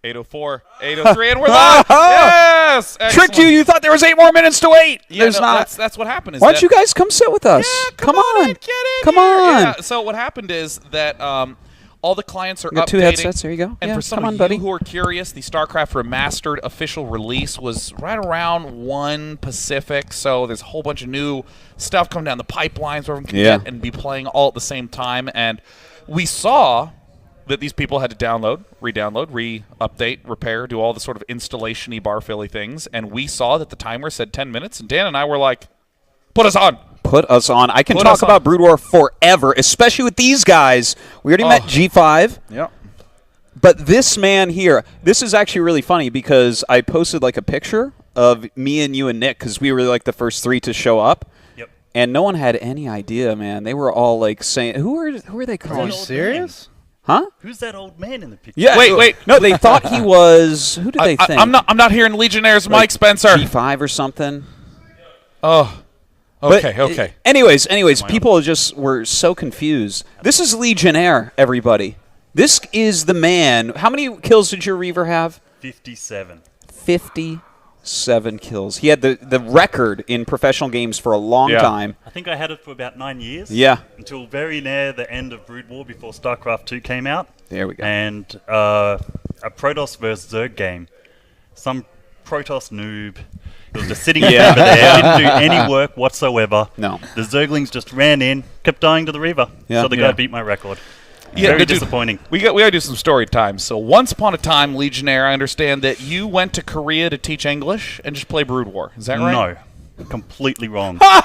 8:04, 8:03, and we're live. Yes! Tricked you. You thought there was 8 more minutes to wait. Yeah, There's not. That's what happened. Why don't you guys come sit with us? Yeah, come on. Get in Come here. on. Yeah, so what happened is that all the clients are got updating. 2 headsets. There you go. And yeah, for some come on, of buddy. you who are curious, the Starcraft Remastered official release was right around 1 Pacific, so there's a whole bunch of new stuff coming down the pipelines where everyone can get and be playing all at the same time. And we saw that these people had to download, re-download, re-update, repair, do all the sort of installation-y, bar-filly things. And we saw that the timer said 10 minutes, and Dan and I were like, put us on. Put us on. I can talk about Brood War forever, especially with these guys. We already met G5. Yeah. But this man here, this is actually really funny because I posted like a picture of me and you and Nick because we were like the first 3 to show up. Yep. And no one had any idea, man. They were all like saying, who are they calling? Are you serious? Huh? Who's that old man in the picture? Yeah. Wait. No, they thought he was. Who did they think? I'm not hearing Legionnaire's like Mike Spencer. G5 or something. Oh. But Okay. Anyways, people just were so confused. This is Legionnaire, everybody. This is the man. How many kills did your Reaver have? 57. 57 kills. He had the record in professional games for a long time. I think I had it for about 9 years. Yeah. Until very near the end of Brood War before StarCraft 2 came out. There we go. And a Protoss versus Zerg game. Some Protoss noob. It was just sitting over there, didn't do any work whatsoever. No. The Zerglings just ran in, kept dying to the Reaver. Yeah. So the guy beat my record. Yeah, Very dude, disappointing. We got to do some story time. So once upon a time, Legionnaire, I understand that you went to Korea to teach English and just play Brood War. Is that right? No. Completely wrong. Wow,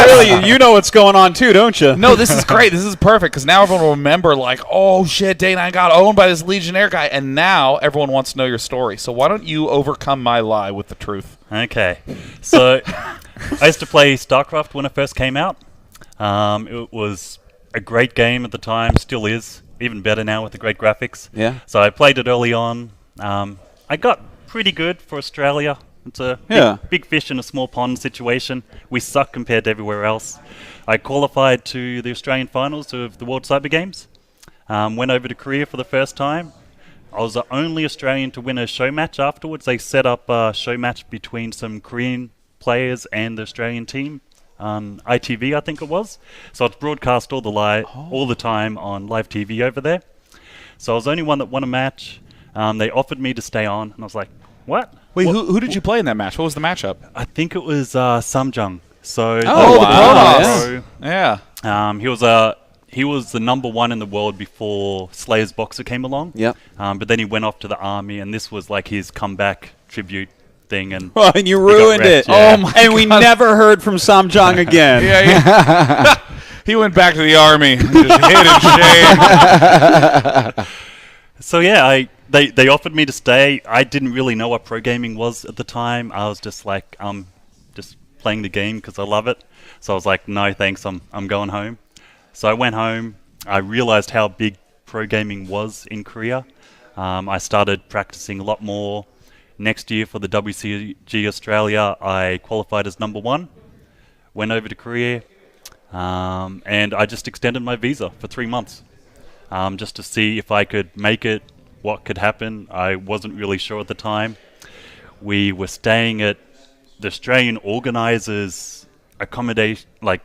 really? You know what's going on too, don't you? No, this is great. This is perfect because now everyone will remember, like, oh shit, Dana, I got owned by this Legionnaire guy, and now everyone wants to know your story. So why don't you overcome my lie with the truth? Okay. So I used to play StarCraft when it first came out. It was a great game at the time, still is, even better now with the great graphics. Yeah. So I played it early on. I got pretty good for Australia. It's a big fish in a small pond situation. We suck compared to everywhere else. I qualified to the Australian finals of the World Cyber Games. Went over to Korea for the first time. I was the only Australian to win a show match afterwards. They set up a show match between some Korean players and the Australian team on ITV, I think it was. So it's broadcast all the time on live TV over there. So I was the only one that won a match. They offered me to stay on, and I was like, what? Wait, who did you play in that match? What was the matchup? I think it was Samjung. So the Protoss. Yeah. He was the #1 in the world before Slayer's Boxer came along. Yep. But then he went off to the army, and this was like his comeback tribute thing. And well, and you ruined it. Yeah. Oh my! And we never heard from Samjung again. Yeah. He went back to the army and just hid in shame. So yeah, they offered me to stay. I didn't really know what pro gaming was at the time. I was just like, just playing the game because I love it. So I was like, no thanks, I'm going home. So I went home. I realized how big pro gaming was in Korea. I started practicing a lot more. Next year for the WCG Australia, I qualified as #1. Went over to Korea, and I just extended my visa for 3 months. Just to see if I could make it, what could happen. I wasn't really sure at the time. We were staying at the Australian organisers' accommodation, like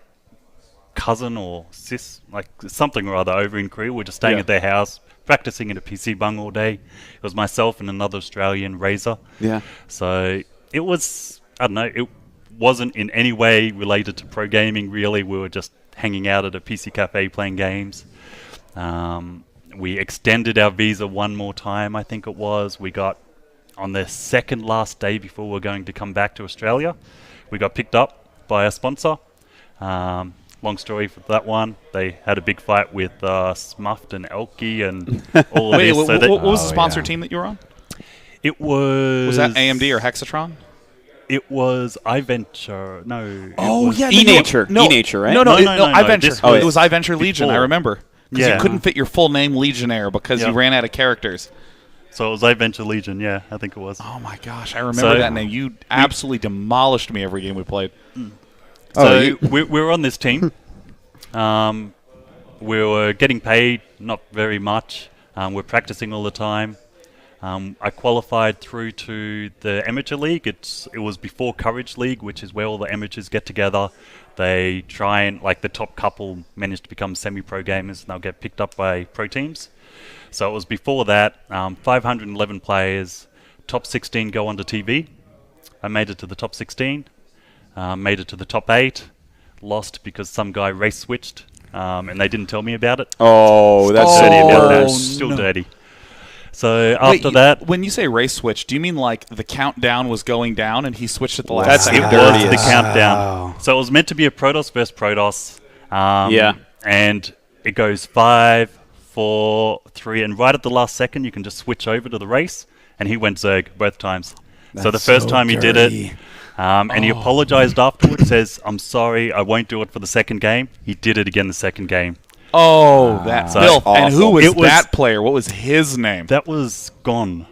cousin or sis, like something or other over in Korea. We were just staying at their house, practicing in a PC bung all day. It was myself and another Australian, Razor. Yeah. So it was, I don't know, it wasn't in any way related to pro gaming, really. We were just hanging out at a PC cafe playing games. We extended our visa one more time, I think it was. We got, on the second last day before we were going to come back to Australia, we got picked up by a sponsor. Long story for that one. They had a big fight with Smuffed and Elky and all of this. What was the sponsor team that you were on? It was... Was that AMD or Hexatron? It was iVenture. No. Oh, yeah. eNature. eNature, right? No, iVenture. It was iVenture Legion, I before. remember. Because you couldn't fit your full name Legionnaire because you ran out of characters. So it was iVenture Legion, yeah, I think it was. Oh my gosh, I remember that name. You absolutely demolished me every game we played. So we were on this team. We were getting paid, not very much. We're practicing all the time. I qualified through to the Amateur League. It was before Courage League, which is where all the amateurs get together. They try and, like, the top couple manage to become semi-pro gamers, and they'll get picked up by pro teams. So it was before that, 511 players, top 16 go onto TV. I made it to the top 16, made it to the top 8, lost because some guy race switched, and they didn't tell me about it. Oh, that's dirty so about that. worse. Still dirty. So after that, when you say race switch, do you mean like the countdown was going down and he switched at the last That's second? it the was dirtiest. the countdown. So it was meant to be a Protoss versus Protoss. And it goes 5, 4, 3, and right at the last second, you can just switch over to the race. And he went Zerg both times. So the first time he did it, and he apologized afterwards, says, "I'm sorry, I won't do it for the second game." He did it again the second game. Oh, that's filth. And who was It was- that player? What was his name? That was gone.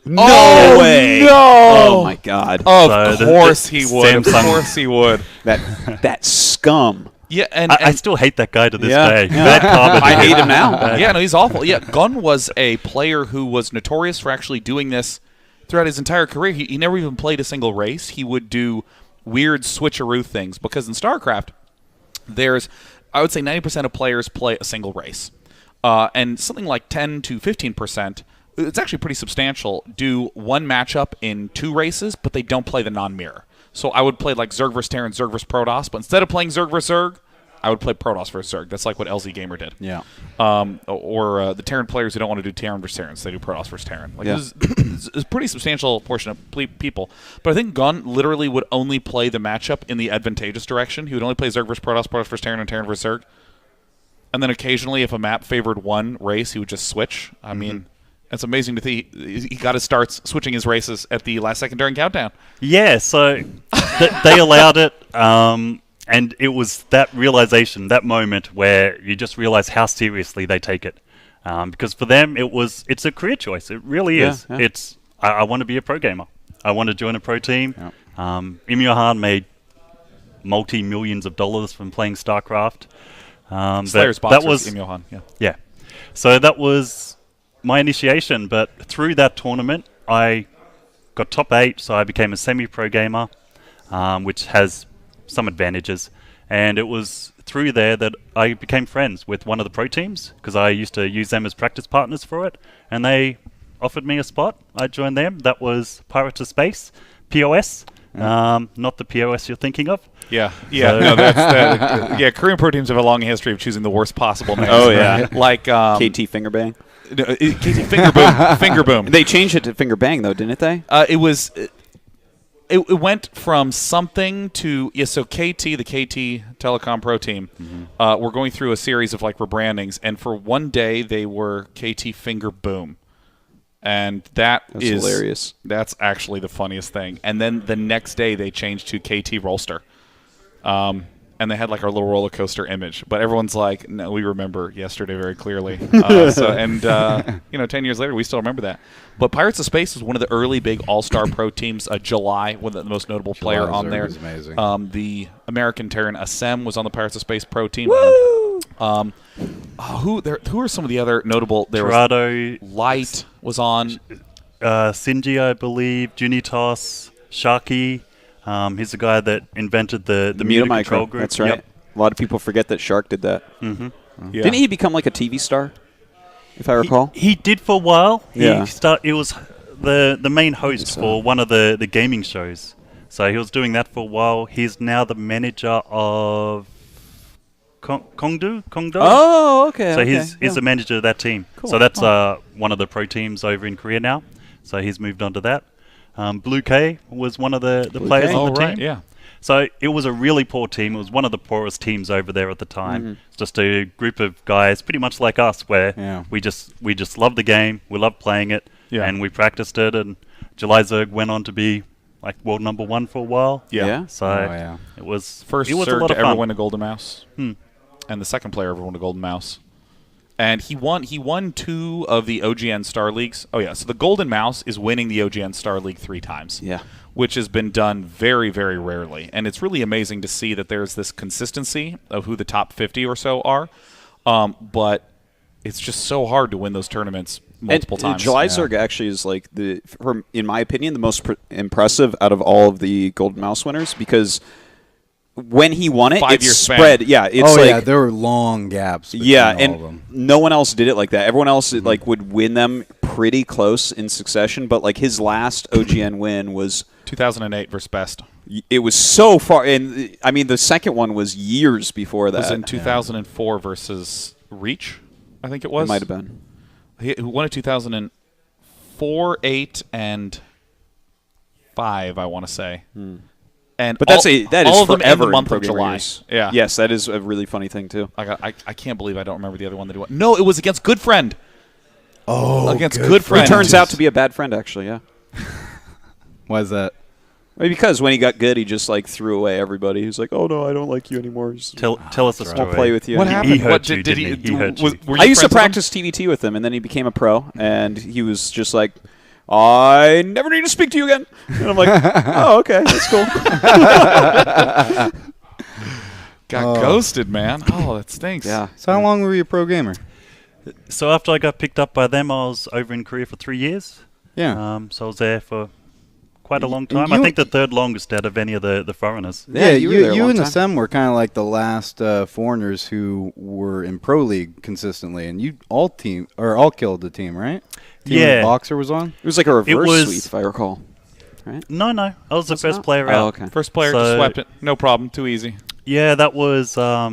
No way! No! Oh my God! Of So course he would. Of Samsung- course he would. That scum. Yeah, and I still hate that guy to this Yeah, day. yeah. Bad karma to I hate him now. yeah, no, he's awful. Yeah, Gunn was a player who was notorious for actually doing this throughout his entire career. He never even played a single race. He would do weird switcheroo things because in StarCraft, there's, I would say 90% of players play a single race. And something like 10 to 15%, it's actually pretty substantial, do one matchup in 2 races, but they don't play the non-mirror. So I would play like Zerg vs. Terran, Zerg vs. Protoss, but instead of playing Zerg vs. Zerg, I would play Protoss vs. Zerg. That's like what LZ Gamer did. Yeah. Or the Terran players who don't want to do Terran vs. Terran, so they do Protoss vs. Terran. Like, Yeah. it's a pretty substantial portion of people. But I think Gunn literally would only play the matchup in the advantageous direction. He would only play Zerg vs. Protoss, Protoss vs. Terran, and Terran vs. Zerg. And then occasionally, if a map favored one race, he would just switch. I mean, it's amazing to see he got his starts switching his races at the last second during countdown. Yeah, so they allowed it, and it was that realization, that moment where you just realize how seriously they take it. Because for them, it's a career choice. It really is. Yeah. It's I want to be a pro gamer. I want to join a pro team. Imyohan made multi-millions of dollars from playing Starcraft. Slayer that sponsors was Imyohan. Yeah. Yeah. So that was my initiation, but through that tournament, I got top 8, so I became a semi-pro gamer, which has some advantages. And it was through there that I became friends with one of the pro teams, because I used to use them as practice partners for it, and they offered me a spot. I joined them. That was Pirates of Space, POS, not the POS you're thinking of. Yeah, So- no, that's yeah. Korean pro teams have a long history of choosing the worst possible names. Oh, yeah. like KT Finger Bang. KT Finger Boom. Finger Boom. They changed it to Finger Bang though, didn't they? It was. It went from something to so KT, the KT Telecom Pro team, were going through a series of like rebrandings, and for one day they were KT Finger Boom, and that's hilarious. That's actually the funniest thing. And then the next day they changed to KT Rollster, and they had like our little roller coaster image. But everyone's like, no, we remember yesterday very clearly. 10 years later, we still remember that. But Pirates of Space was one of the early big all-star pro teams. July, one of the most notable player on there. Was amazing. The American Terran Assem was on the Pirates of Space pro team. Woo! Who are some of the other notable? There was Torado, Light was on. Sinji, I believe, Junitos, Sharky. He's the guy that invented the Muta control group. That's right. Yep. A lot of people forget that Shark did that. Yeah. Didn't he become like a TV star, if I recall? He did for a while. Yeah. It was the main host for one of the gaming shows. So he was doing that for a while. He's now the manager of Kongdo. Oh, okay. So okay, he's the manager of that team. Cool. So that's one of the pro teams over in Korea now. So he's moved on to that. Blue K was one of the players K? on Oh, the right, team. yeah. So it was a really poor team. It was one of the poorest teams over there at the time. It's just a group of guys, pretty much like us, where we just loved the game, we loved playing it, and we practiced it. And July Zerg went on to be like world #1 for a while. Yeah. So it was First it was a Zerg lot to of ever fun. win a Golden Mouse, and the second player ever won a Golden Mouse. And he won 2 of the OGN Star Leagues. Oh yeah, so the Golden Mouse is winning the OGN Star League 3 times. Yeah. Which has been done very, very rarely. And it's really amazing to see that there's this consistency of who the top 50 or so are. But it's just so hard to win those tournaments multiple times. July Zerg actually is like in my opinion, the most impressive out of all of the Golden Mouse winners because when he won it, it spread. Yeah, it's there were long gaps. Yeah, all of them. and no one else did it like that. Everyone else like would win them pretty close in succession, but like his last OGN win was 2008 versus Best. It was so far, and I mean the second one was years before that. It was in 2004 versus Reach, I think it was. It might have been. He won in 2004, 8, and 5, I want to say. And but that is all of them forever in the month in of July. Years. Yeah. Yes, that is a really funny thing too. I can't believe I don't remember the other one that he won. No, it was against Good Friend. Oh, against Good Friend. He turns out to be a bad friend, actually. Yeah. Why is that? Maybe because when he got good, he just like threw away everybody. He was like, "Oh no, I don't like you anymore. Tell us a story. I'll play with you." What happened? He hurt What you, did didn't he? he hurt you. Were I you used to friends with him? practice TVT with him, and then he became a pro, and he was just like, "I never need to speak to you again." And I'm like, "Oh, okay, that's cool." Got ghosted, man. Oh, that stinks. Yeah. So how long were you a pro gamer? So after I got picked up by them, I was over in Korea for 3 years. Yeah. So I was there for quite a long time. you- I think the third longest out of any of the foreigners. Yeah, you were there a long and the time. Sem were kind of like the last foreigners who were in pro league consistently, and you all killed the team, right? Team Yeah. when Boxer was on. It was like a reverse was- sweep, if I recall. Right? No, I was the Was first not? player Oh, out. okay. First player So- to swept it. No problem. Too easy. Yeah, that was I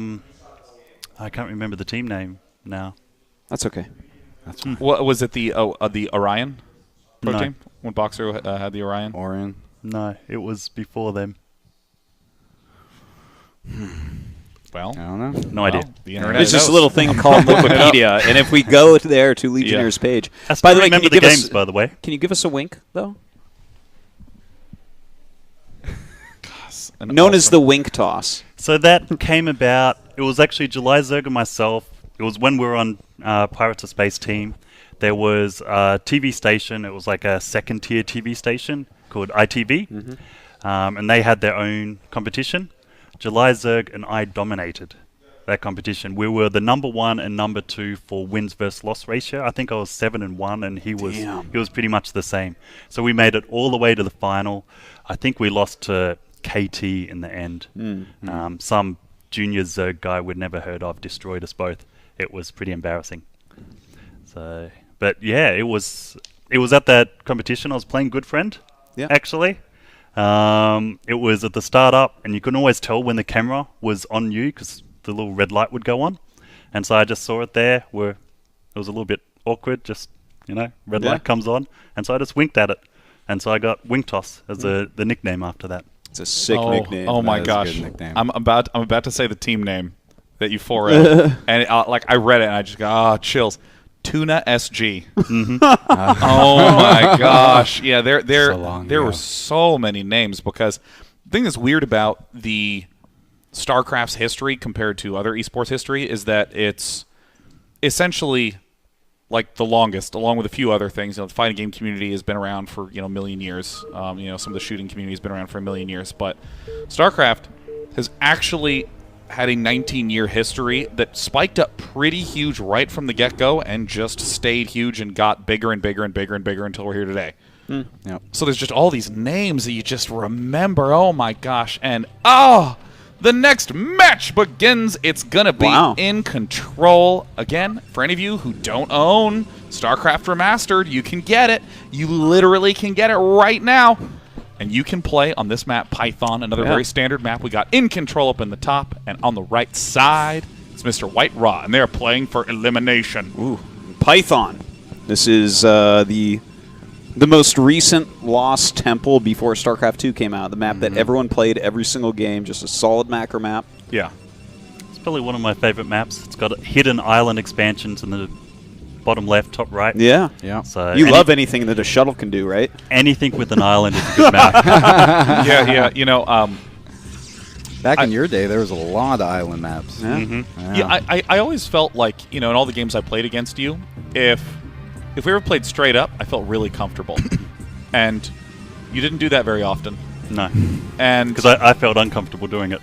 can't remember the team name now. That's okay. That's fine. What was it? The Orion pro No. team when Boxer had the Orion. Orion. No, it was before them. Well, I don't know. No idea. The internet. There's this knows. little thing called Wikipedia, and if we go there to Legionnaires' page, I by still the way, can remember you the give games, us? by the way. Can you give us a wink, though? An Known as awesome- the wink toss. So that came about. It was actually July Zerg and myself. It was when we were on Pirates of Space team. There was a TV station. It was like a second-tier TV station called ITV, and they had their own competition. July Zerg and I dominated that competition. We were the number 1 and number 2 for wins versus loss ratio. I think I was 7-1, and he was pretty much the same. So we made it all the way to the final. I think we lost to KT in the end. Some junior Zerg guy we'd never heard of destroyed us both. It was pretty embarrassing. So, but yeah, it was at that competition. I was playing Good Friend, actually. It was at the startup, and you couldn't always tell when the camera was on you because the little red light would go on. And so I just saw it there where it was a little bit awkward, just, red light comes on. And so I just winked at it. And so I got Wink Toss as the nickname after that. It's a sick nickname. Oh my That is a gosh! good nickname. I'm about to say the team name that you forread, and I read it and I just got chills. Tuna SG. Oh my gosh! Yeah, there So long there ago. were so many names because the thing that's weird about the Starcraft's history compared to other esports history is that it's essentially like the longest, along with a few other things. The fighting game community has been around for a million years. Some of the shooting community has been around for a million years, but StarCraft has actually had a 19-year history that spiked up pretty huge right from the get-go and just stayed huge and got bigger and bigger and bigger and bigger until we're here today. Yep. So there's just all these names that you just remember. Oh my gosh! And the next match begins. It's gonna be In Control again. For any of you who don't own StarCraft Remastered, you can get it. You literally can get it right now, and you can play on this map, Python, another very standard map. We got In Control up in the top, and on the right side, it's Mr. White Raw, and they're playing for elimination. Ooh, Python. This is the most recent Lost Temple before StarCraft 2 came out. The map that everyone played every single game, just a solid macro map. Yeah. It's probably one of my favorite maps. It's got hidden island expansions in the bottom left, top right. Yeah. Yeah. So You love anything that a shuttle can do, right? anything with an island is a good map. Yeah. Back in your day, there was a lot of island maps. Yeah. Yeah, I always felt like, in all the games I played against you, if we ever played straight up, I felt really comfortable. And you didn't do that very often. No, And because I felt uncomfortable doing it.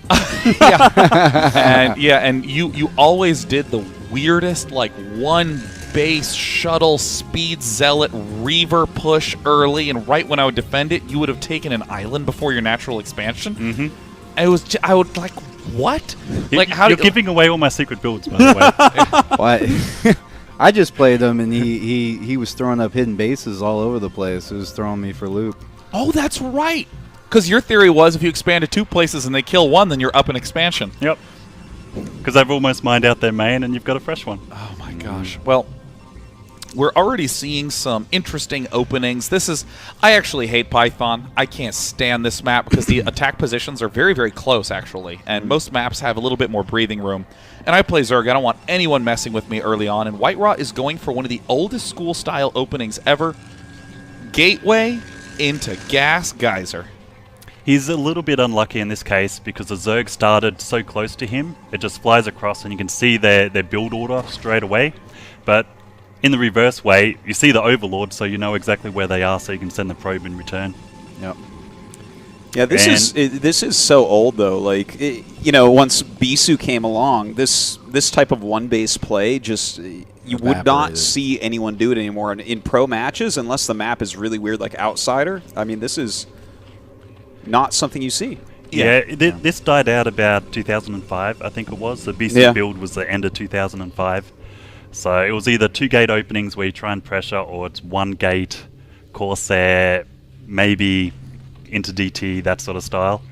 and you always did the weirdest, like, one base shuttle speed zealot reaver push early, and right when I would defend it, you would have taken an island before your natural expansion. Mm-hmm. And it was, I would like, what? Like, how You're giving away all my secret builds, by the way. Why? I just played him, and he was throwing up hidden bases all over the place. It was throwing me for a loop. Oh, that's right. Because your theory was if you expand to 2 places and they kill 1, then you're up an expansion. Yep. Because they've almost mined out their main, and you've got a fresh one. Oh my gosh. Well, we're already seeing some interesting openings. I actually hate Python. I can't stand this map because the attack positions are very, very close, actually. And most maps have a little bit more breathing room. And I play Zerg. I don't want anyone messing with me early on. And White Raw is going for one of the oldest school-style openings ever. Gateway into Gas Geyser. He's a little bit unlucky in this case because the Zerg started so close to him, it just flies across and you can see their build order straight away. But in the reverse way, you see the Overlord, so you know exactly where they are, so you can send the probe in return. Yep. Yeah, this is so old though. Like, once Bisu came along, this type of one base play just you would not see anyone do it anymore in pro matches unless the map is really weird, like Outsider. I mean, this is not something you see. Yeah, this died out about 2005, I think it was. The BC build was the end of 2005. So it was either 2 gate openings where you try and pressure, or it's 1 gate, Corsair, maybe into DT, that sort of style.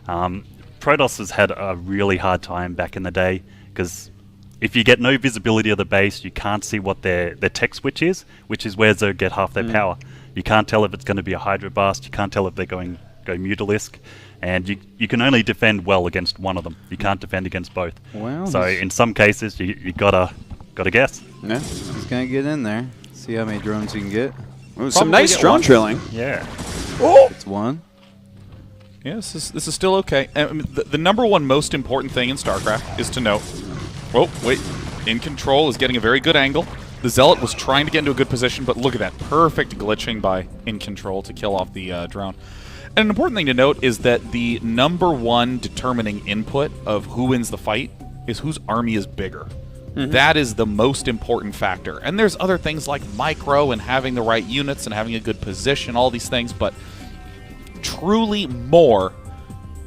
Protoss has had a really hard time back in the day, because if you get no visibility of the base, you can't see what their tech switch is, which is where Zerg get half their power. You can't tell if it's going to be a Hydro Blast, you can't tell if they're go Mutalisk, and you can only defend well against one of them. You can't defend against both. Well, so in some cases, you gotta guess. Yeah, he's gonna get in there. See how many drones he can get. Ooh, some nice drone drilling. Yeah. Oh, it's 1. Yeah, this is still okay. I mean, the number one most important thing in StarCraft is to know. Oh wait, INCONTROL is getting a very good angle. The Zealot was trying to get into a good position, but look at that perfect glitching by INCONTROL to kill off the drone. And an important thing to note is that the number one determining input of who wins the fight is whose army is bigger. That is the most important factor. And there's other things like micro and having the right units and having a good position, all these things, but truly more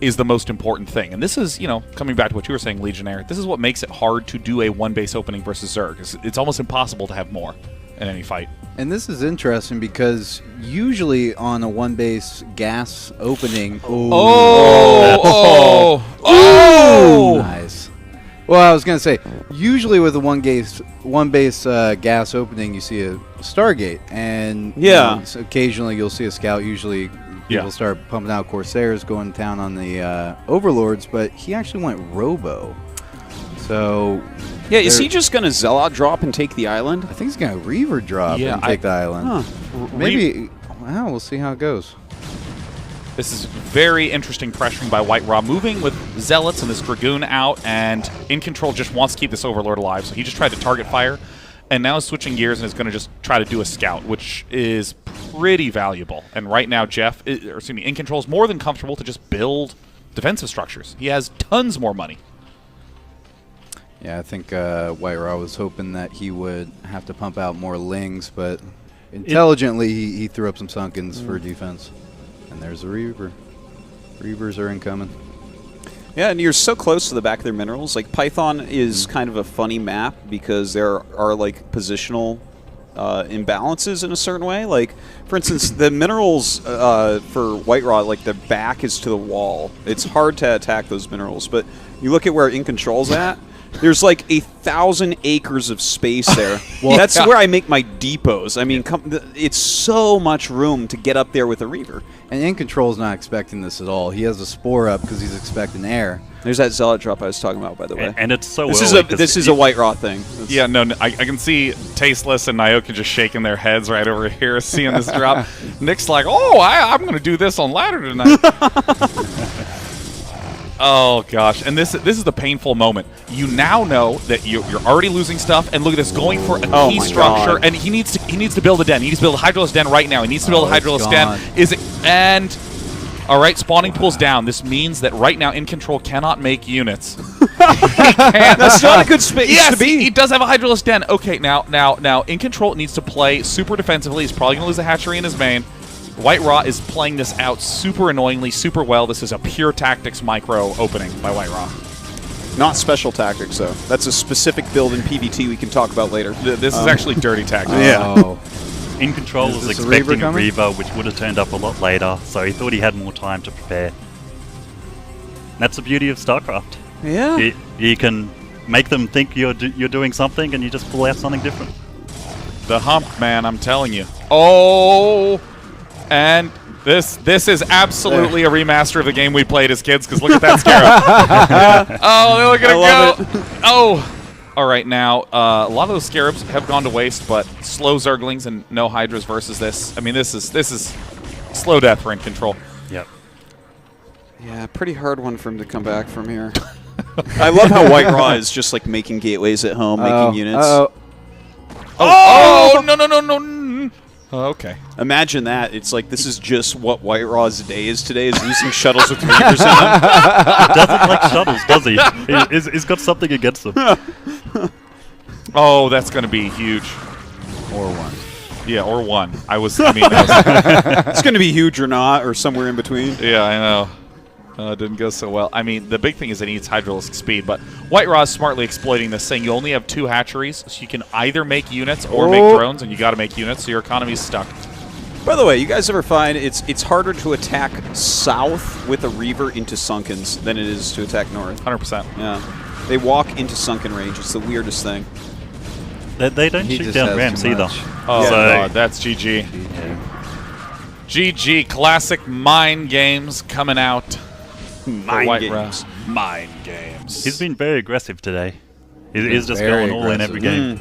is the most important thing. And this is, coming back to what you were saying, Legionnaire, this is what makes it hard to do a one-base opening versus Zerg. It's almost impossible to have more in any fight. And this is interesting because usually on a one-base gas opening... Nice. Well, I was going to say, usually with a one-base gas opening, you see a Stargate. And so occasionally you'll see a Scout. Usually people start pumping out Corsairs, going to town on the Overlords. But he actually went Robo. So... yeah, is he just going to Zealot drop and take the island? I think he's going to Reaver drop and take the island. Huh. Maybe... well, we'll see how it goes. This is very interesting pressuring by White Raw, moving with Zealots and this Dragoon out, and INCONTROL just wants to keep this Overlord alive, so he just tried to target fire, and now is switching gears and is going to just try to do a Scout, which is pretty valuable. And right now, INCONTROL is more than comfortable to just build defensive structures. He has tons more money. Yeah, I think White Raw was hoping that he would have to pump out more Lings, but intelligently he threw up some Sunkens for defense. And there's a Reaver. Reavers are incoming. Yeah, and you're so close to the back of their minerals. Like, Python is kind of a funny map because there are, like, positional imbalances in a certain way. Like, for instance, the minerals for White Raw, like, the back is to the wall. It's hard to attack those minerals. But you look at where INCONTROL's at, there's like 1,000 acres of space there. Well, that's where I make my depots. I mean, it's so much room to get up there with a Reaver. And INCONTROL's not expecting this at all. He has a spore up because he's expecting air. There's that Zealot drop I was talking about, by the way. And it's so this is a White Raw thing. Yeah, no, I can see Tasteless and Nyoka just shaking their heads right over here seeing this drop. Nick's like, I'm going to do this on ladder tonight. Oh gosh, and this is the painful moment. You now know that you're already losing stuff, and look at this, going for a key structure, and he needs to build a den. He needs to build a Hydroless den right now. He needs to build a Hydroless den. All right, spawning pool's down. This means that right now INCONTROL cannot make units. That's not a good space yes, to be. he does have a Hydralisk Den. Okay, now, INCONTROL needs to play super defensively. He's probably going to lose a hatchery in his main. White Raw is playing this out super annoyingly, super well. This is a pure tactics micro opening by White Raw. Not special tactics, though. That's a specific build in PvT we can talk about later. This is actually dirty tactics. Yeah. INCONTROL was expecting a Reaver, which would have turned up a lot later, so he thought he had more time to prepare. And that's the beauty of StarCraft. Yeah. You can make them think you're doing something, and you just pull out something different. The hump, man, I'm telling you. Oh, and this is absolutely a remaster of the game we played as kids, because look at that Scarab. Oh, look at it go. Oh. All right, now, a lot of those Scarabs have gone to waste, but slow Zerglings and no Hydras versus this. I mean, this is slow death for INCONTROL. Yep. Yeah, pretty hard one for him to come back from here. I love how White Raw is just like making gateways at home, making units. Oh, no. Oh, okay. Imagine that. It's like this is just what White Raw's day is today, is using shuttles with Reavers in them. He doesn't like shuttles, does he? He's got something against them. Oh, that's going to be huge. Or one. Yeah, or one. It's going to be huge or not, or somewhere in between. Yeah, I know. It didn't go so well. I mean, the big thing is it needs Hydralisk speed, but White Raw is smartly exploiting this, saying you only have 2 hatcheries, so you can either make units or make drones, and you got to make units, so your economy's stuck. By the way, you guys ever find it's harder to attack south with a Reaver into Sunkens than it is to attack north? 100%. Yeah. They walk into Sunken range. It's the weirdest thing. They don't shoot down ramps either. Oh, so, God, that's GG. GG, classic mind games coming out. Mind games. Mind games. He's been very aggressive today. He's just going all in every game.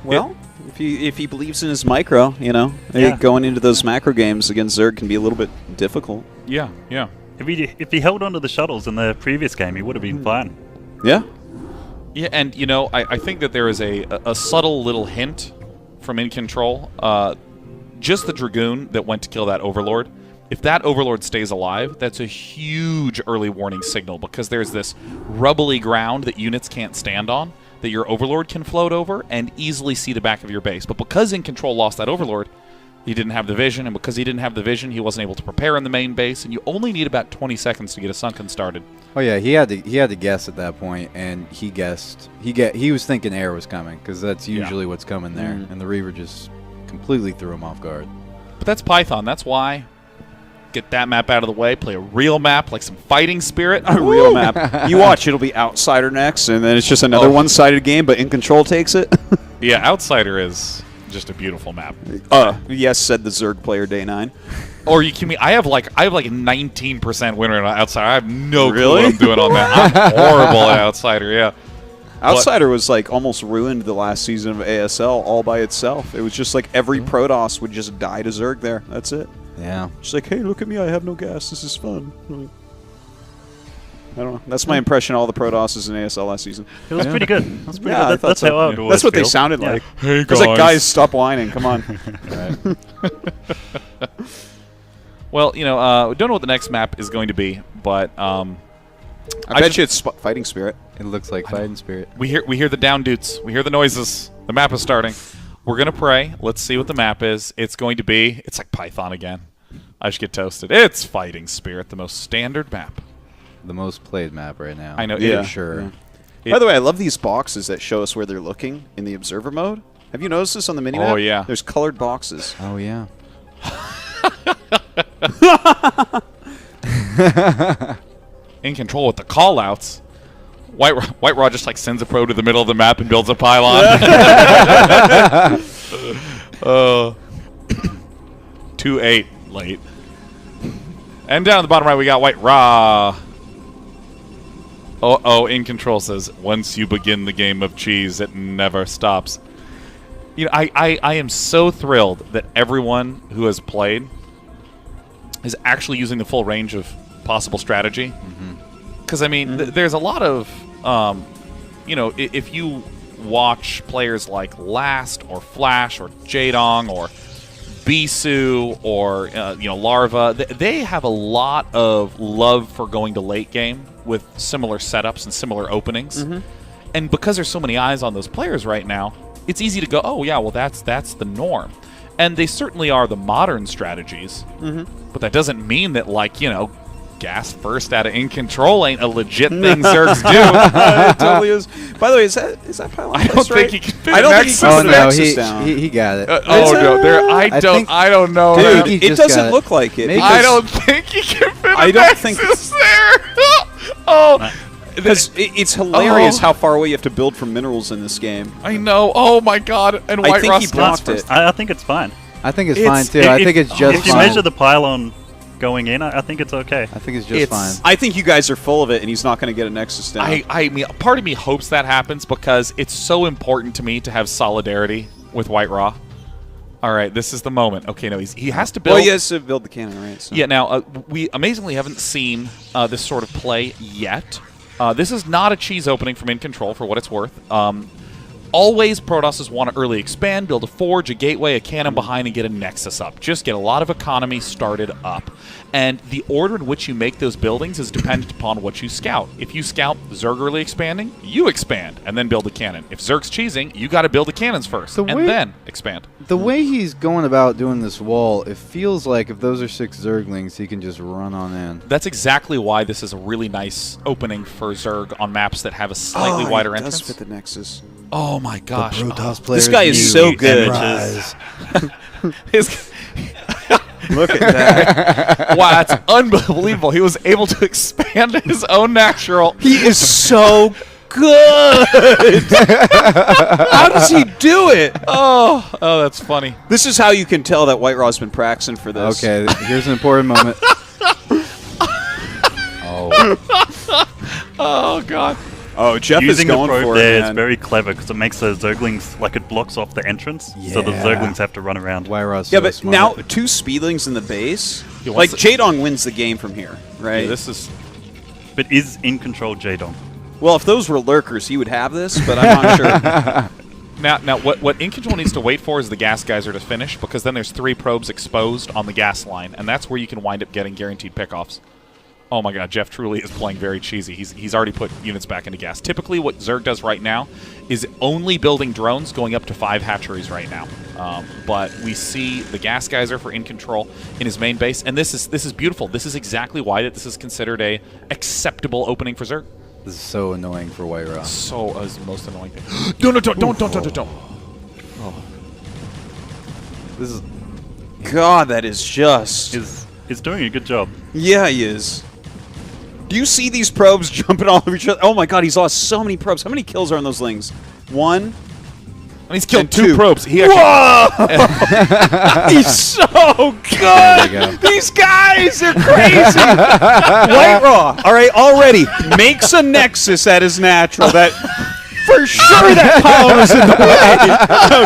Well, if he believes in his micro, you know, Yeah. going into those macro games against Zerg can be a little bit difficult. Yeah. If he held onto the shuttles in the previous game, he would have been fine. Yeah. Yeah, and, you know, I think that there is a subtle little hint from INCONTROL. Just the Dragoon that went to kill that Overlord. If that Overlord stays alive, that's a huge early warning signal, because there's this rubbly ground that units can't stand on, that your Overlord can float over and easily see the back of your base. But because INCONTROL lost that Overlord, he didn't have the vision, and because he didn't have the vision, he wasn't able to prepare in the main base, and you only need about 20 seconds to get a Sunken started. Oh yeah, he had to guess at that point, and he guessed. He was thinking air was coming, because that's usually what's coming there, and the Reaver just completely threw him off guard. But that's Python. That's why. Get that map out of the way. Play a real map, like some Fighting Spirit. A real map. You watch, it'll be Outsider next, and then it's just another one-sided game, but INCONTROL takes it. Yeah, Outsider is just a beautiful map. Yes, said the Zerg player, day 9. Or you can I have like a 19% win rate on Outsider. I have no clue what I'm doing on that. I'm horrible at Outsider. Yeah. Outsider was like almost ruined the last season of ASL all by itself. It was just like every Protoss would just die to Zerg there. That's it. Yeah. Just like, hey, look at me, I have no gas. This is fun. I don't know. That's my impression of all the Protosses in ASL last season. It was pretty good. That's pretty Yeah, good. That's how I would always That's what they feel. sounded Yeah. like. Hey, It's like, guys, stop whining. Come on. Well, you know, we don't know what the next map is going to be, but I bet you it's Fighting Spirit. It looks like Fighting Spirit. we hear the down dudes. We hear the noises. The map is starting. We're gonna pray. Let's see what the map is. It's going to be. It's like Python again. I should get toasted. It's Fighting Spirit, the most standard map. The most played map right now. I know. Yeah. For sure. Yeah. By the way, I love these boxes that show us where they're looking in the observer mode. Have you noticed this on the minimap? Oh, yeah. There's colored boxes. Oh yeah. INCONTROL with the call-outs. White Raw just like sends a pro to the middle of the map and builds a pylon. 2-8 late. And down at the bottom right, we got White Raw. INCONTROL says, once you begin the game of cheese, it never stops. You know, I am so thrilled that everyone who has played is actually using the full range of possible strategy. Because, I mean, there's a lot of, you know, if you watch players like Last or Flash or Jadong or Bisu or, you know, Larva, they have a lot of love for going to late game with similar setups and similar openings. And because there's so many eyes on those players right now, it's easy to go, oh yeah, well that's the norm. And they certainly are the modern strategies. But that doesn't mean that, like, you know, gas first out of INCONTROL ain't a legit thing Zergs do. It totally is. By the way, is that pylon? I don't think he can fit I don't think he Nexus can Oh fit no, Nexus down. he got it. oh no, there. I don't know. Dude, he it just got doesn't it. look like it. Maybe- I don't think he can fit I a don't think- Nexus there. Oh, Because it's hilarious how far away you have to build for minerals in this game. I know. Oh my God. And I White think Ross he blocks blocked first. it. I think it's fine. I think it's It's- fine too. I think it's just If you fine. measure the pylon going in, I think it's okay. I think it's just fine. I think you guys are full of it, and he's not going to get a Nexus down. I mean, part of me hopes that happens because it's so important to me to have solidarity with White Raw. All right, this is the moment. Okay, no, he has to build. Well, he has to build the cannon, right? So. Yeah. Now we amazingly haven't seen this sort of play yet. This is not a cheese opening from INCONTROL for what it's worth. Always Protosses want to early expand, build a forge, a gateway, a cannon behind, and get a Nexus up. Just get a lot of economy started up. And the order in which you make those buildings is dependent upon what you scout. If you scout Zerg early expanding, you expand and then build a cannon. If Zerg's cheesing, you got to build the cannons first and then expand. The way he's going about doing this wall, it feels like if those are 6 Zerglings, he can just run on in. That's exactly why this is a really nice opening for Zerg on maps that have a slightly wider he does entrance. fit the Nexus. Oh my gosh. This guy is so good. His, Look at that. wow, that's unbelievable. He was able to expand his own natural. He is so good. How does he do it? Oh, that's funny. This is how you can tell that White Raw's been practicing for this. Okay, here's an important moment. Oh God. Oh, Jeff Using is going the probe for there it, is man. very clever because it makes the Zerglings, like, it blocks off the entrance, so the Yeah. Zerglings have to run around. Wyro's Yeah, so but smart. now 2 Speedlings in the base. He Like, wants to- Jaedong wins the game from here, right? Yeah, this is. But is INCONTROL Jaedong? Well, if those were lurkers, he would have this, but I'm not sure. Now, what INCONTROL needs to wait for is the gas geyser to finish, because then there's 3 probes exposed on the gas line, and that's where you can wind up getting guaranteed pickoffs. Oh my God, Jeff truly is playing very cheesy. He's already put units back into gas. Typically, what Zerg does right now is only building drones going up to 5 hatcheries right now. But we see the gas geyser for INCONTROL in his main base, and this is beautiful. This is exactly why this is considered a acceptable opening for Zerg. This is so annoying for Wyro. So is the most annoying thing. Don't. This is God, that is just... Is doing a good job. Yeah, he is. Do you see these probes jumping all over each other? Oh my God, he's lost so many probes. How many kills are on those lings? 1. And he's killed And 2 2. probes. He actually, He's so There you good! go. These guys are crazy! White Raw, all right, already makes a Nexus at his natural. That for sure that pylon was in the way.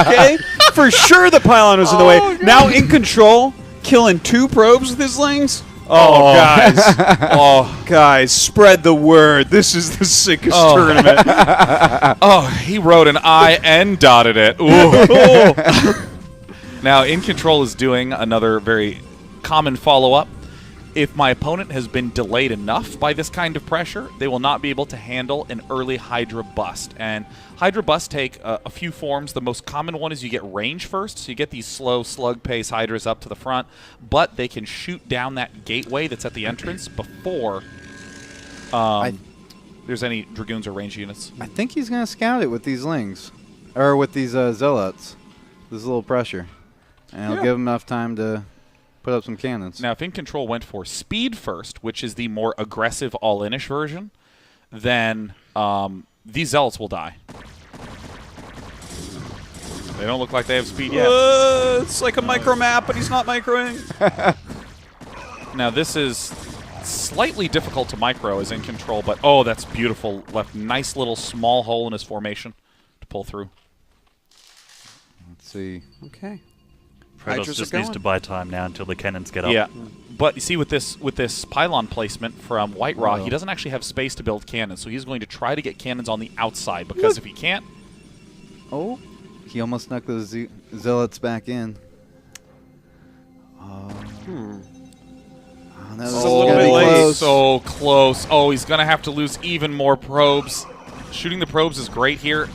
Okay? For sure the pylon was in the way. Now INCONTROL, killing 2 probes with his lings. Oh, guys. Oh, guys, spread the word. This is the sickest tournament. oh, he wrote an I and dotted it. Ooh. Now, INCONTROL is doing another very common follow-up. If my opponent has been delayed enough by this kind of pressure, they will not be able to handle an early Hydra bust. And Hydra busts take a few forms. The most common one is you get range first, so you get these slow slug pace Hydras up to the front, but they can shoot down that gateway that's at the entrance before there's any Dragoons or range units. I think he's going to scout it with these lings. Or with these zealots. This is a little pressure. And it'll give him enough time to put up some cannons. Now, if INCONTROL went for speed first, which is the more aggressive all-in-ish version, then these zealots will die. They don't look like they have speed yet. It's like a micro map, but he's not microing. Now, this is slightly difficult to micro as INCONTROL, but oh, that's beautiful. Left nice little small hole in his formation to pull through. Let's see. Okay. Protoss Hydras just are needs going. to buy time now until the cannons get up. Yeah, but you see with this pylon placement from White Raw, he doesn't actually have space to build cannons, so he's going to try to get cannons on the outside, because if he can't... Oh, he almost snuck those zealots back in. Hmm. That This was is a little gonna bit be late. close. So close. Oh, he's going to have to lose even more probes. Shooting the probes is great here.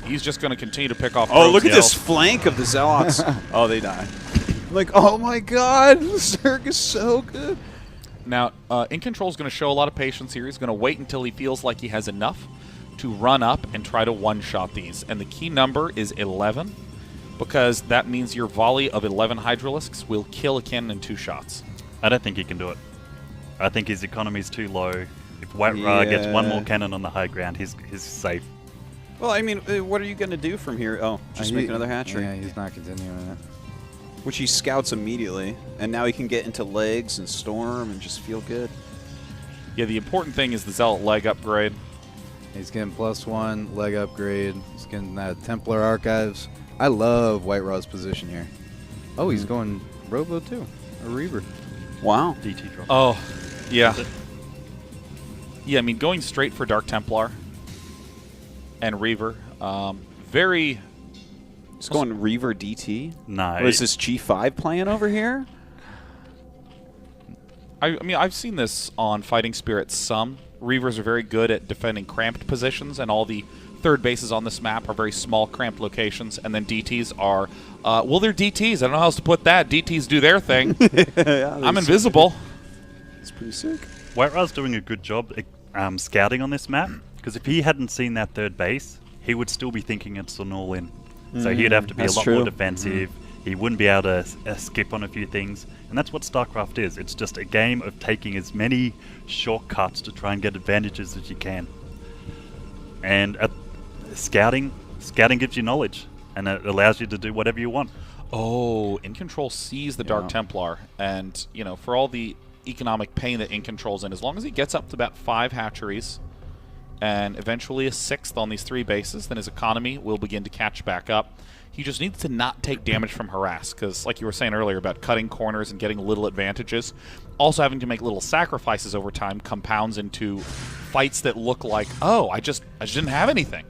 He's just going to continue to pick off probes. Oh, look at this flank of the Zealots. Oh, they die. Like, oh my god, Zerg is so good. Now, INCONTROL is going to show a lot of patience here. He's going to wait until he feels like he has enough to run up and try to one-shot these. And the key number is 11, because that means your volley of 11 Hydralisks will kill a cannon in 2 shots. I don't think he can do it. I think his economy is too low. If White Ra gets one more cannon on the high ground, he's safe. Well, I mean, what are you going to do from here? Oh, just make another hatchery. Yeah, he's not continuing it. Which he scouts immediately, and now he can get into legs and storm and just feel good. Yeah, the important thing is the Zealot leg upgrade. He's getting +1 leg upgrade. He's getting that Templar Archives. I love White Ra's position here. Oh, he's going Robo too, a Reaver. Wow. DT drop. Oh, yeah. Yeah, I mean, going straight for Dark Templar and Reaver, very... He's going Reaver DT? No. Or is this G5 playing over here? I mean, I've seen this on Fighting Spirits some. Reavers are very good at defending cramped positions, and all the third bases on this map are very small, cramped locations. And then DTs are, well, they're DTs. I don't know how else to put that. DTs do their thing. Yeah, I'm invisible. It's pretty sick. White Ra's doing a good job scouting on this map, because if he hadn't seen that third base, he would still be thinking it's an all-in. So he'd have to be a lot more defensive. He wouldn't be able to skip on a few things. And that's what Starcraft is. It's just a game of taking as many shortcuts to try and get advantages as you can. And scouting gives you knowledge, and it allows you to do whatever you want. Oh, INCONTROL sees the Dark Templar, and, you know, for all the economic pain that INCONTROL's in, as long as he gets up to about 5 hatcheries, and eventually a 6th on these 3 bases, then his economy will begin to catch back up. He just needs to not take damage from harass, because like you were saying earlier about cutting corners and getting little advantages, also having to make little sacrifices over time compounds into fights that look like, oh, I just didn't have anything.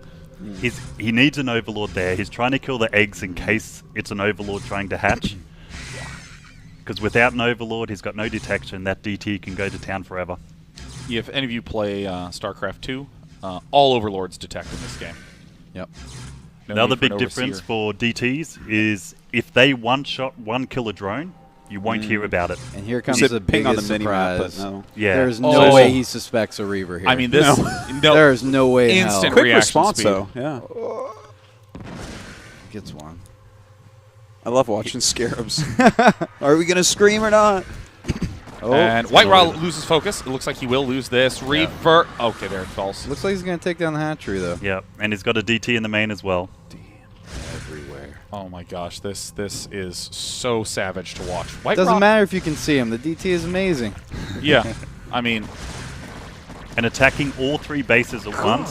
He needs an Overlord there. He's trying to kill the eggs in case it's an Overlord trying to hatch. Because without an Overlord, he's got no detection. That DT can go to town forever. Yeah, if any of you play StarCraft 2, all Overlords detect in this game. Yep. No Another need for big an difference Overseer. for DTs is if they one kill a drone, you won't hear about it. And here comes Said the ping on biggest the mini-map, surprise. but no. Yeah. There's no Oh. way he suspects a Reaver here. I mean, this... No. there is no way in hell. Instant Quick reaction response, speed. though. Yeah. Gets one. I love watching Scarabs. Are we going to scream or not? Oh, And White Ra loses focus. It looks like he will lose this. Reaver... Okay, there it falls. looks like he's going to take down the hatchery, though. Yeah, and he's got a DT in the main as well. Everywhere. Oh my gosh, this is so savage to watch. White Doesn't Ra- matter if you can see him. The DT is amazing. Yeah, I mean, And attacking all 3 bases at once,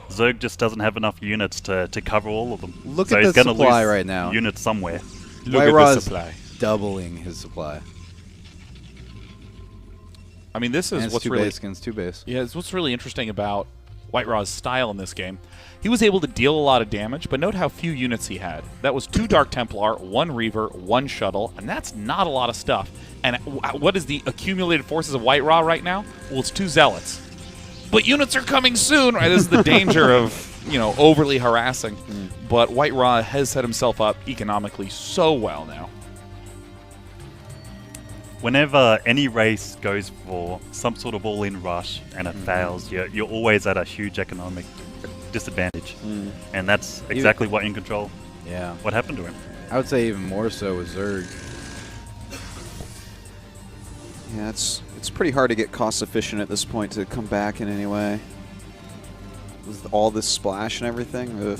Zerg just doesn't have enough units to cover all of them. Look so at he's the gonna supply lose right now. units somewhere. look White at Ra the is supply. doubling his supply. I mean, this And is it's what's 2 really base against 2 base. yeah, it's what's really interesting about White Ra's style in this game. He was able to deal a lot of damage, but note how few units he had. That was 2 Dark Templar, 1 Reaver, 1 Shuttle, and that's not a lot of stuff. And what is the accumulated forces of White Ra right now? Well, it's 2 Zealots. But units are coming soon, right? This is the danger of, you know, overly harassing. But White Ra has set himself up economically so well now. Whenever any race goes for some sort of all-in rush and it fails, you're always at a huge economic disadvantage. And that's exactly what INCONTROL, Yeah. what happened to him. I would say even more so with Zerg. Yeah, it's pretty hard to get cost efficient at this point to come back in any way. With all this splash and everything. Ugh.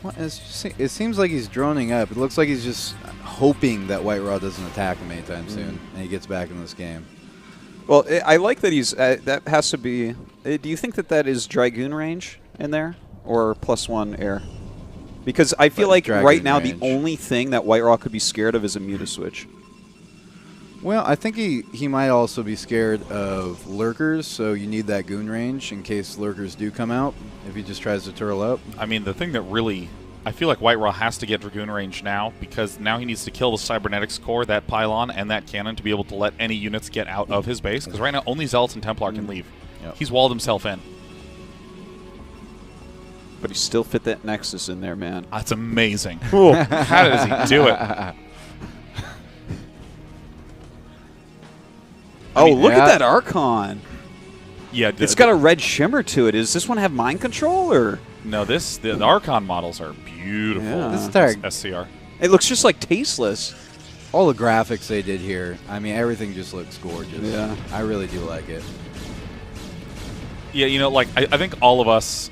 Well, it seems like he's droning up. It looks like he's just hoping that White Ra doesn't attack him anytime soon, and he gets back in this game. Well, I like that he's. That has to be. Do you think that is Dragoon range in there, or +1 air? Because I feel like Dragoon right now range. the only thing that White Ra could be scared of is a Mutaswitch. Well, I think he might also be scared of lurkers, so you need that goon range in case lurkers do come out, if he just tries to turtle up. I mean, the thing that really I feel like White-Raw has to get Dragoon range now because now he needs to kill the Cybernetics core, that pylon, and that cannon to be able to let any units get out of his base. Because right now only Zealots and Templar can leave. Yep. He's walled himself in. But he still fit that Nexus in there, man. That's amazing. How does he do it? Look at that Archon. Yeah, it's got a red shimmer to it. Does this one have mind control or? No, the Archon models are beautiful. Yeah. This SCR. It looks just like tasteless. All the graphics they did here, I mean, everything just looks gorgeous. Yeah. I really do like it. Yeah, you know, like I think all of us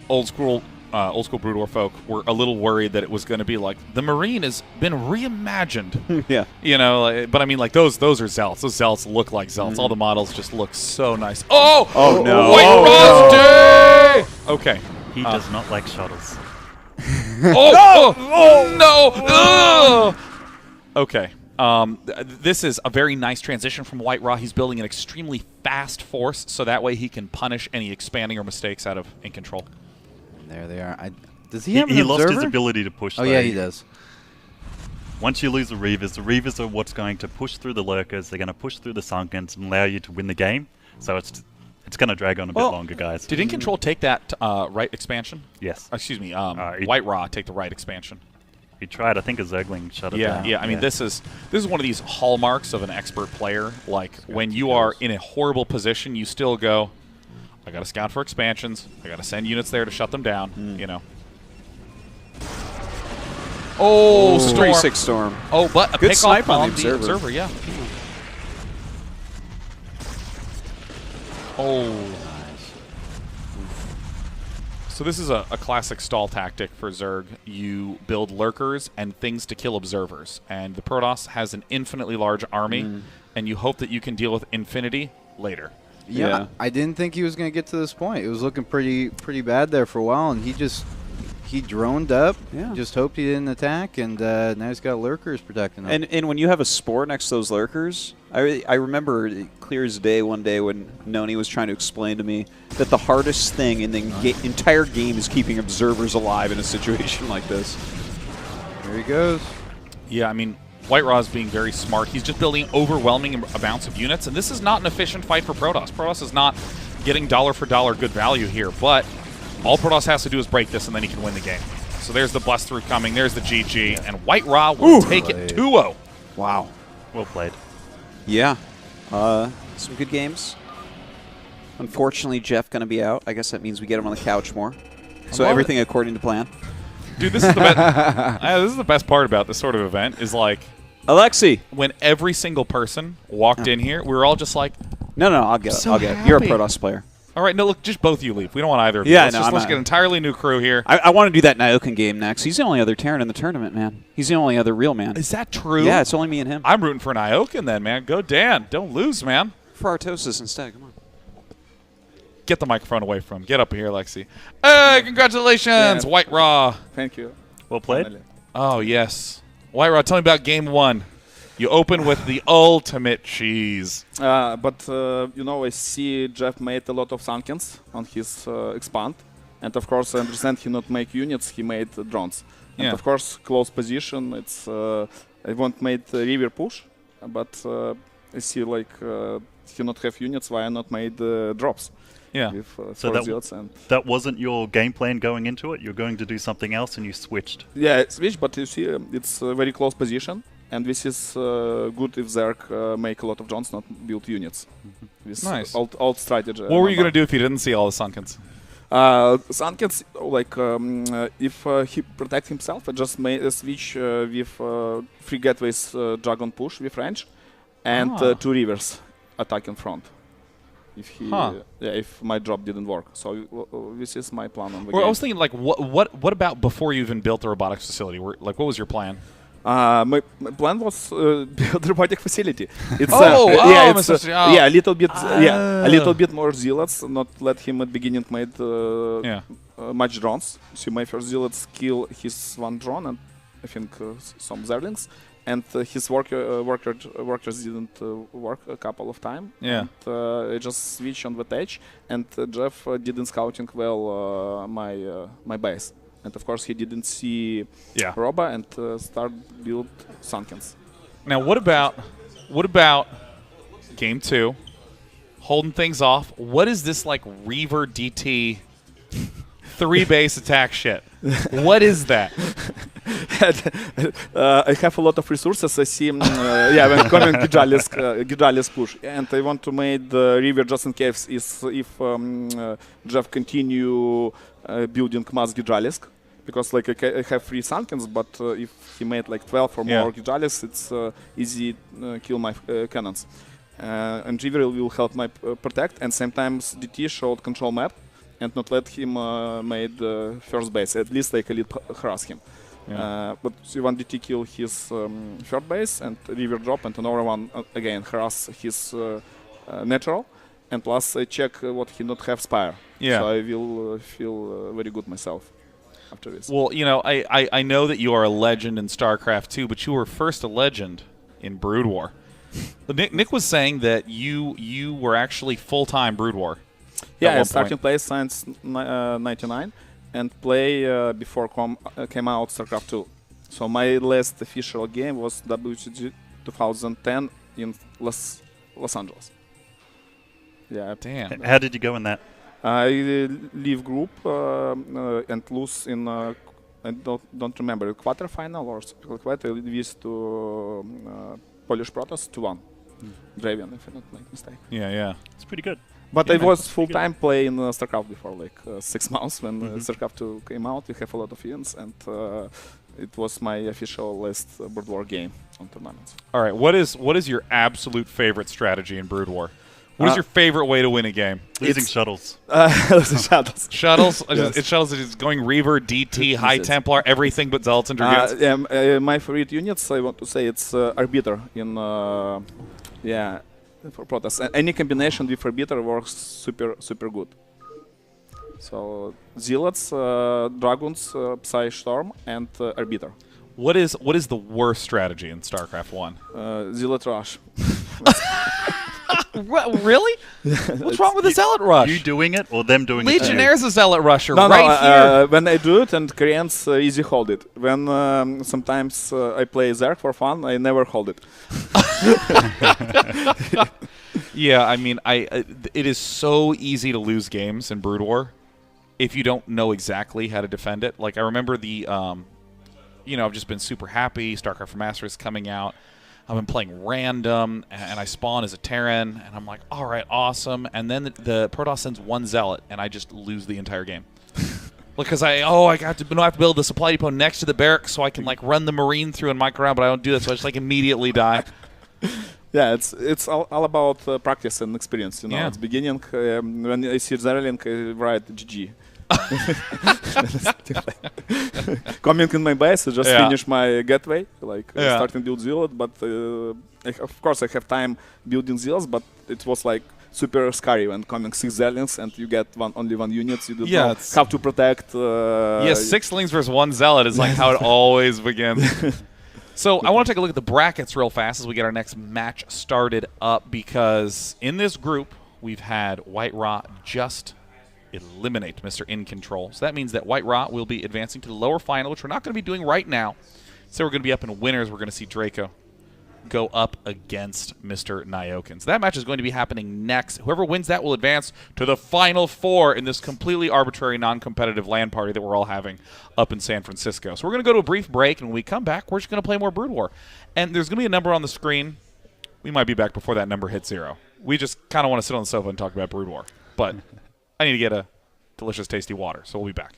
old school Brood War folk were a little worried that it was going to be like the Marine has been reimagined. Yeah. You know, like, but I mean, like those are Zealots. Those Zealots look like Zealots. All the models just look so nice. Oh no! White-Raw's day. Okay. He does not like shuttles. No! Okay. This is a very nice transition from White-Raw. He's building an extremely fast force, so that way he can punish any expanding or mistakes out of INCONTROL. There they are. Does he have an He observer? lost his ability to push. Oh, yeah, he does. Once you lose the Reavers are what's going to push through the Lurkers. They're going to push through the Sunkens and allow you to win the game. So it's going to drag on a bit longer, guys. Did INCONTROL take that right expansion? Yes. Excuse me. White-Raw take the right expansion. He tried. I think a Zergling shut it down. Yeah. I mean, this is one of these hallmarks of an expert player. Like when you are in a horrible position, you still go, I got to scout for expansions. I got to send units there to shut them down. You know. Oh, Storm. 3-6 Storm. Oh, but a Good pick snipe off on the observer. Yeah. Oh. So this is a classic stall tactic for Zerg. You build lurkers and things to kill observers. And the Protoss has an infinitely large army, and you hope that you can deal with infinity later. Yeah. I didn't think he was going to get to this point. It was looking pretty bad there for a while, and he droned up, just hoped he didn't attack, and now he's got lurkers protecting him. And when you have a spore next to those lurkers, I remember clear as day one day when Noni was trying to explain to me that the hardest thing in the entire game is keeping observers alive in a situation like this. There he goes. Yeah, I mean, White-Raw is being very smart. He's just building overwhelming amounts of units, and this is not an efficient fight for Protoss. Protoss is not getting dollar for dollar good value here, but all Protoss has to do is break this, and then he can win the game. So there's the bust through coming. There's the GG, and White-Raw will take it 2-0. Wow. Well played. Yeah. Some good games. Unfortunately, Jeff going to be out. I guess that means we get him on the couch more. So everything according to plan. Dude, this is the best. This is the best part about this sort of event is like Alexi. When every single person walked in here, we were all just like, No, I'll get it. So I'll get it. happy. You're a Protoss player. All right, no, look, just both of you leave. We don't want either of you. Yeah, Let's get an entirely new crew here. I want to do that Nyokan game next. He's the only other Terran in the tournament, man. He's the only other real man. Is that true? Yeah, it's only me and him. I'm rooting for Nyokan then, man. Go Dan. Don't lose, man. For Artosis instead. Come on. Get the microphone away from him. Get up here, Lexi. Hey, congratulations, White-Raw. Thank you. Well played. Finally. Oh, yes. White-Raw, tell me about game one. You open with the ultimate cheese. But I see Jeff made a lot of Sunkens on his expand. And of course, I understand he not make units, he made drones. And of course, close position, it's I won't made river push, but I see like he not have units, why I not made drops. Yeah. With, So that wasn't your game plan going into it? You're going to do something else and you switched? Yeah, I switched, but you see, it's a very close position. And this is good if Zerg make a lot of drones, not build units. This Nice. Old strategy. What were you going to do if you didn't see all the Sunkens? Sunkens, like, if he protect himself, I just made a switch with 3 gateways Dragon push with range and 2 rivers attack in front. If he, if my job didn't work, so this is my plan on the game. I was thinking, like, what about before you even built the robotics facility? What was your plan? My plan was build a robotic facility. It's a little bit more zealots. Not let him at beginning made much drones. So my first zealots kill his 1 drone and I think some zerlings, and his workers didn't work a couple of times. Yeah. And, I just switched on the edge, and Jeff didn't scouting well my base. And of course, he didn't see Roba and start build Sunkens. Now, what about game 2? Holding things off. What is this like Reaver DT 3-base attack shit? What is that? I have a lot of resources. I see, when coming Gidalisk push, and I want to make the Reaver just in case if Jeff continue building mass Gidalisk. Because like I have 3 Sunkens, but if he made like 12 or more Gidalisks, it's easy kill my cannons. And Reaver will help my protect, and sometimes DT showed control map and not let him made first base. At least like elite harass him. But one DT kill his third base and Reaver drop, and another one again harass his natural. And plus I check what he not have Spire. So I will feel very good myself. After this. Well, you know, I know that you are a legend in StarCraft 2, but you were first a legend in Brood War. Nick was saying that you were actually full-time Brood War. Yeah, I started play since 99 and play before came out StarCraft 2. So my last official game was WCG 2010 in Los Angeles. Yeah. Damn. How did you go in that? I leave group and lose in I don't remember quarterfinal or quarter. I lose to Polish Protoss 2-1. Dravian, if I not make mistake. Yeah. It's pretty good. But I was full-time playing StarCraft before, like 6 months when StarCraft 2 came out. We have a lot of events, and it was my official last Brood War game on tournaments. All right, what is your absolute favorite strategy in Brood War? What is your favorite way to win a game? Losing shuttles. Losing shuttles. Shuttles? Yes. It's shuttles. It's going Reaver, DT, High Templar, everything but Zealots and Dragoons. My favorite units, I want to say, it's Arbiter in for Protoss. Any combination with Arbiter works super good. So Zealots, Dragons, Psy Storm, and Arbiter. What is the worst strategy in StarCraft 1? Zealot Rush. Really? What's wrong with the Zealot Rush? You doing it or them doing it? Legionnaire's a Zealot Rusher here. When I do it and Koreans easy hold it. When sometimes I play Zerg for fun, I never hold it. Yeah, I mean, it is so easy to lose games in Brood War if you don't know exactly how to defend it. Like I remember I've just been super happy. StarCraft Remastered is coming out. I've been playing random, and I spawn as a Terran, and I'm like, all right, awesome. And then the Protoss sends 1 Zealot, and I just lose the entire game. Because I have to build the supply depot next to the barracks so I can like run the Marine through and mic around, but I don't do that, so I just like immediately die. Yeah, it's all about practice and experience. You know, at the beginning, when I see Zerlink, I write GG. Coming in my base, I just finish my gateway, starting build Zealot, but of course I have time building Zealots, but it was like super scary when coming 6 Zealots and you get only 1 unit, you don't know how to protect. 6 Lings versus 1 Zealot is like how it always begins. So I want to take a look at the brackets real fast as we get our next match started up, because in this group we've had White Ra just eliminate Mr. INCONTROL. So that means that White Ra will be advancing to the lower final, which we're not going to be doing right now. So we're going to be up in winners. We're going to see Draco go up against Mr. Nyokin. So that match is going to be happening next. Whoever wins that will advance to the Final 4 in this completely arbitrary, non-competitive LAN party that we're all having up in San Francisco. So we're going to go to a brief break, and when we come back, we're just going to play more Brood War. And there's going to be a number on the screen. We might be back before that number hits 0. We just kind of want to sit on the sofa and talk about Brood War. But I need to get a delicious, tasty water, so we'll be back.